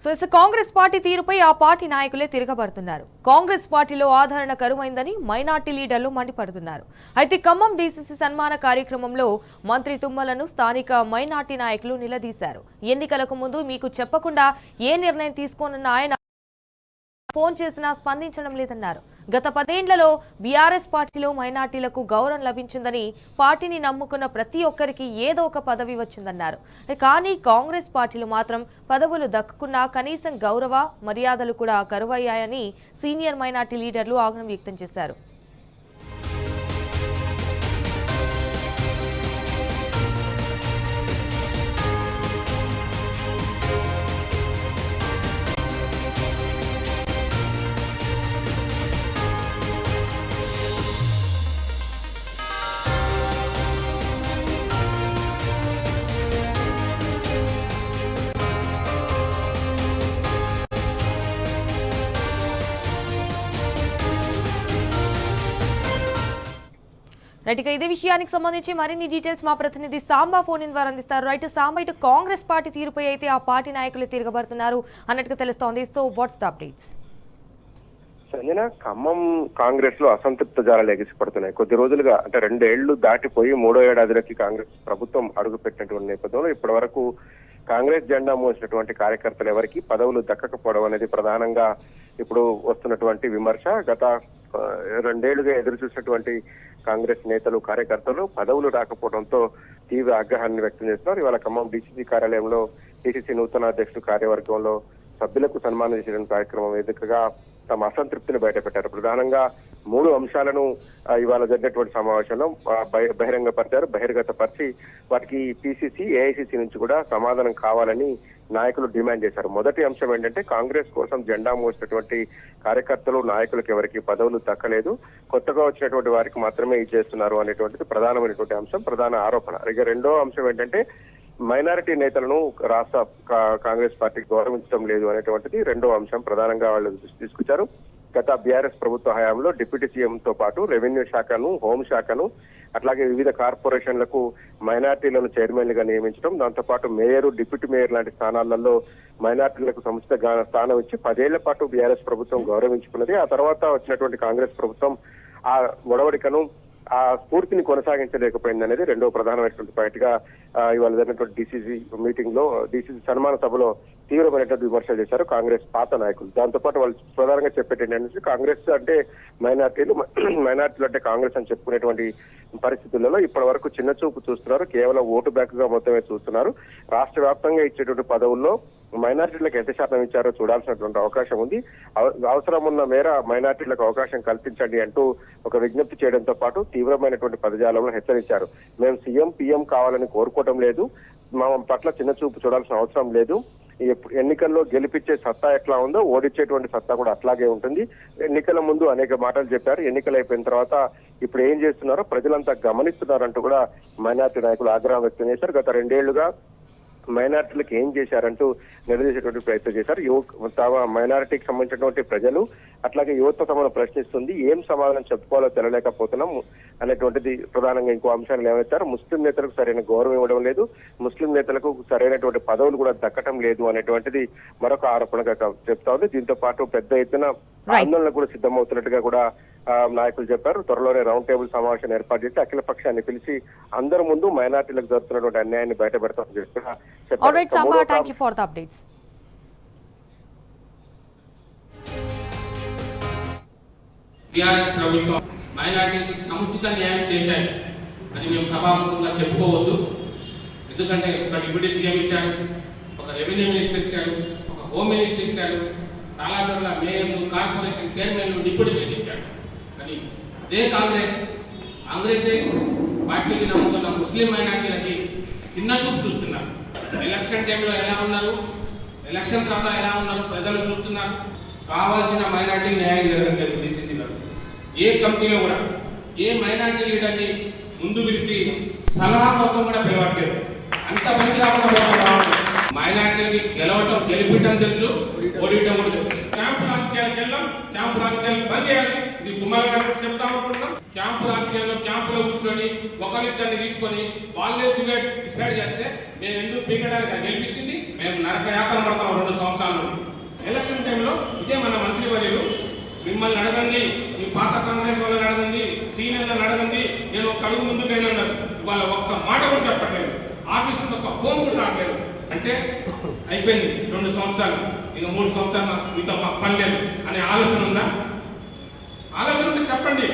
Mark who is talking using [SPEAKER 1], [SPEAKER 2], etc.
[SPEAKER 1] So Congress party తీరుపై ఆ party నాయకులే తిరగబడుతున్నారు. కాంగ్రెస్ పార్టీలో ఆదరణ కరువైందని మైనార్టీ లీడర్లు మండిపడుతున్నారు. అయితే ఖమ్మం డీసీసీ సన్మాన కార్యక్రమంలో మంత్రి తుమ్మలను స్థానిక మైనార్టీ నాయకులు నిలదీశారు. ఎన్నికలకు ముందు మీకు చెప్పకుండా ఏ నిర్ణయం తీసుకోనన్న ఆయన ఫోన్ చేసినా స్పందించడం లేదన్నారు. గత 10 ఏళ్లలో బీఆర్ఎస్ పార్టీలో మైనార్టీలకు గౌరవం లభించిందని, పార్టీని నమ్ముకున్న ప్రతి ఒక్కరికి ఏదో ఒక పదవి వచ్చిందన్నారు. కానీ కాంగ్రెస్ పార్టీలు మాత్రం పదవులు దక్కుకున్నా కనీసం గౌరవ మర్యాదలు కూడా కరువయ్యాయని సీనియర్ మైనార్టీ లీడర్లు ఆగ్రహం వ్యక్తం చేశారు. రైట్గా ఇదే విషయానికి సంబంధించి మరిన్ని డీటెయిల్స్ మా ప్రతినిధి సాంబా ఫోన్ ఇన్ ద్వారా అందిస్తారు. రైట్ సాంబా, ఇటు కాంగ్రెస్ పార్టీ తీరుపై అయితే ఆ పార్టీ నాయకులు తిరగబడుతున్నారు అన్నట్టుగా తెలుస్తోంది. So what's the updates?
[SPEAKER 2] Sanjana, Khammam Congress లో అసంతృప్త జారాలు ఎగిసిపడుతున్నాయి. కొద్ది రోజులుగా అంటే 2 ఏళ్లు దాటిపోయి 3వ ఏడాదిలోకి కాంగ్రెస్ ప్రభుత్వం అడుగుపెట్టినటువంటి నేపథ్యంలో ఇప్పటి వరకు కాంగ్రెస్ జెండా మోసినటువంటి కార్యకర్తలు ఎవరికి పదవులు దక్కకపోవడం అనేది ప్రధానంగా ఇప్పుడు వస్తున్నటువంటి విమర్శ. గత 2 ఏళ్లుగా ఎదురు చూసినటువంటి కాంగ్రెస్ నేతలు కార్యకర్తలు పదవులు రాకపోవడంతో తీవ్ర ఆగ్రహాన్ని వ్యక్తం చేస్తున్నారు. ఇవాళ ఖమ్మం డీసీసీ కార్యాలయంలో డీసీసీ నూతన అధ్యక్షుడు కార్యవర్గంలో సభ్యులకు సన్మానం చేసిన కార్యక్రమం వేదికగా తమ అసంతృప్తిని బయటపెట్టారు. ప్రధానంగా 3 అంశాలను ఇవాళ జరిగినటువంటి సమావేశంలో బహిర్గతపరిచి వాటికి పిసిసి, ఏఐసిసి నుంచి కూడా సమాధానం కావాలని నాయకులు డిమాండ్ చేశారు. మొదటి అంశం ఏంటంటే కాంగ్రెస్ కోసం జెండా మోసినటువంటి కార్యకర్తలు నాయకులకు ఎవరికి పదవులు దక్కలేదు, కొత్తగా వచ్చినటువంటి వారికి మాత్రమే ఇచ్చేస్తున్నారు అనేటువంటిది ప్రధానమైనటువంటి అంశం, ప్రధాన ఆరోపణ. ఇక రెండో అంశం ఏంటంటే మైనారిటీ నేతలను రాష్ట్ర కాంగ్రెస్ పార్టీ గౌరవించడం లేదు అనేటువంటిది రెండో అంశం ప్రధానంగా వాళ్ళు తీసుకొచ్చారు. గత బీఆర్ఎస్ ప్రభుత్వ హయాంలో డిప్యూటీ సీఎం తో పాటు రెవెన్యూ శాఖను, హోం శాఖను, అట్లాగే వివిధ కార్పొరేషన్లకు మైనార్టీలను చైర్మన్లుగా నియమించడం, దాంతోపాటు మేయర్, డిప్యూటీ మేయర్ లాంటి స్థానాలలో మైనార్టీలకు సముచిత స్థానం ఇచ్చి 10 ఏళ్ల పాటు బీఆర్ఎస్ ప్రభుత్వం గౌరవించుకున్నది. ఆ తర్వాత వచ్చినటువంటి కాంగ్రెస్ ప్రభుత్వం ఆ ఒడవడికను, ఆ స్ఫూర్తిని కొనసాగించలేకపోయింది అనేది రెండో ప్రధానమైనటువంటి పాయింట్ గా ఇవాళ జరిగినటువంటి డీసీసీ మీటింగ్ లో, డీసీసీ సన్మాన సభలో తీవ్రమైనటువంటి విమర్శలు చేశారు కాంగ్రెస్ పాత నాయకులు. దాంతోపాటు వాళ్ళు ప్రధానంగా చెప్పేది ఏంటంటే కాంగ్రెస్ అంటే మైనార్టీలు అంటే కాంగ్రెస్ అని చెప్పుకునేటువంటి పరిస్థితులలో ఇప్పటి వరకు చిన్న చూపు చూస్తున్నారు, కేవలం ఓటు బ్యాంక్ గా మొత్తమే చూస్తున్నారు. రాష్ట్ర వ్యాప్తంగా ఇచ్చేటువంటి పదవుల్లో మైనార్టీలకు ఎంత శాతం ఇచ్చారో చూడాల్సినటువంటి అవకాశం ఉంది. అవసరం ఉన్న మేర మైనార్టీలకు అవకాశం కల్పించండి అంటూ ఒక విజ్ఞప్తి చేయడంతో పాటు తీవ్రమైనటువంటి పదజాలంలో హెచ్చరించారు. మేము సీఎం, పీఎం కావాలని కోరుకోవడం లేదు, మా పట్ల చిన్న చూపు చూడాల్సిన అవసరం లేదు. ఎన్నికల్లో గెలిపించే సత్తా ఎట్లా ఉందో ఓడించేటువంటి సత్తా కూడా అట్లాగే ఉంటుంది. ఎన్నికల ముందు అనేక మాటలు చెప్పారు, ఎన్నికలు అయిపోయిన తర్వాత ఇప్పుడు ఏం చేస్తున్నారో ప్రజలంతా గమనిస్తున్నారంటూ కూడా మైనార్టీ నాయకులు ఆగ్రహం వ్యక్తం చేశారు. గత 2 ఏళ్లుగా మైనార్టీలకు ఏం చేశారంటూ నిలదీసేటువంటి ప్రయత్నం చేశారు. తమ మైనారిటీకి సంబంధించినటువంటి ప్రజలు అట్లాగే యువత తమను ప్రశ్నిస్తుంది, ఏం సమాధానం చెప్పుకోవాలో తెలియలేకపోతున్నాం అనేటువంటిది ప్రధానంగా ఇంకో అంశాన్ని లేవనెత్తారు. ముస్లిం నేతలకు సరైన గౌరవం ఇవ్వడం లేదు, ముస్లిం నేతలకు సరైనటువంటి పదవులు కూడా దక్కటం లేదు అనేటువంటిది మరొక ఆరోపణగా చెప్తా ఉంది. దీంతో పాటు పెద్ద ఎత్తున ఆందోళన కూడా సిద్ధమవుతున్నట్టుగా కూడా నాయకులు చెప్పారు. త్వరలోనే రౌండ్ టేబుల్ సమావేశాన్ని ఏర్పాటు చేసి అఖిల పక్షాన్ని పిలిచి అందరి ముందు మైనార్టీలకు జరుగుతున్నటువంటి అన్యాయాన్ని బయటపెడతామని చెప్పి
[SPEAKER 3] మైనార్టీకి సముచిత న్యాయం చేశాయి అది మేము సభాముఖంగా చెప్పుకోవద్దు. ఎందుకంటే ఒక డిప్యూటీ సీఎం ఇచ్చారు, ఒక రెవెన్యూ మినిస్టర్ ఇచ్చారు, ఒక హోమ్ మినిస్టర్ ఇచ్చారు, చాలా చోట్ల మేయర్లు, కార్పొరేషన్ చైర్మన్లు, డిప్యూటీ మేయర్ ఇచ్చారు. కానీ అదే కాంగ్రెస్ పార్టీకి నమ్ముతున్న ముస్లిం మైనార్టీలకి చిన్న చూపు చూస్తున్నారు. ఎలక్షన్ టైంలో ఎలా ఉన్నారు, ఎలక్షన్ తర్వాత ఎలా ఉన్నారు ప్రజలు చూస్తున్నారు. కావాల్సిన మైనార్టీ న్యాయం జరగట్లేదు. డీసీసీలో ఏ కంపెనీలో కూడా ఏ మైనార్టీ లీడర్ని ముందు పిలిచి సలహా కోసం కూడా పిలవట్లేదు. అంత మంది రాకుండా మైనార్టీలకి గెలిపించడం తెలుసు, ఓడియటం కూడా తెలుసు. క్యాంపు రాజకీయాలకు వెళ్ళాం, క్యాంపు రాజకీయాలు బంద్ చేయాలి. ఇది తుమ్మల గారు చెప్తాం అనుకుంటున్నాం. క్యాంపు రాజకీయాల్లో క్యాంపులో కూర్చొని ఒకరిద్దరిని తీసుకొని వాళ్ళే డిసైడ్ చేస్తే మేము ఎందుకు పీకడానికి గెలిపించింది. మేము నరక యాత్ర పడతాం 2 సంవత్సరాల నుండి. మిమ్మల్ని అడగండి, మీ పాత కాంగ్రెస్ వాళ్ళని అడగండి, సీనియర్లను అడగండి, నేను ఒక అడుగు ముందుకైనా అన్నారు. ఇవాళ ఒక్క మాట కూడా చెప్పట్లేదు, ఆఫీస్ నుంచి ఒక ఫోన్ కూడా రావట్లేదు. అంటే అయిపోయింది 2 సంవత్సరాలు, ఇక 3 సంవత్సరాలు మీతో మాకు పని లేదు అనే ఆలోచన ఉందా? ఆలోచన ఉంటే చెప్పండి.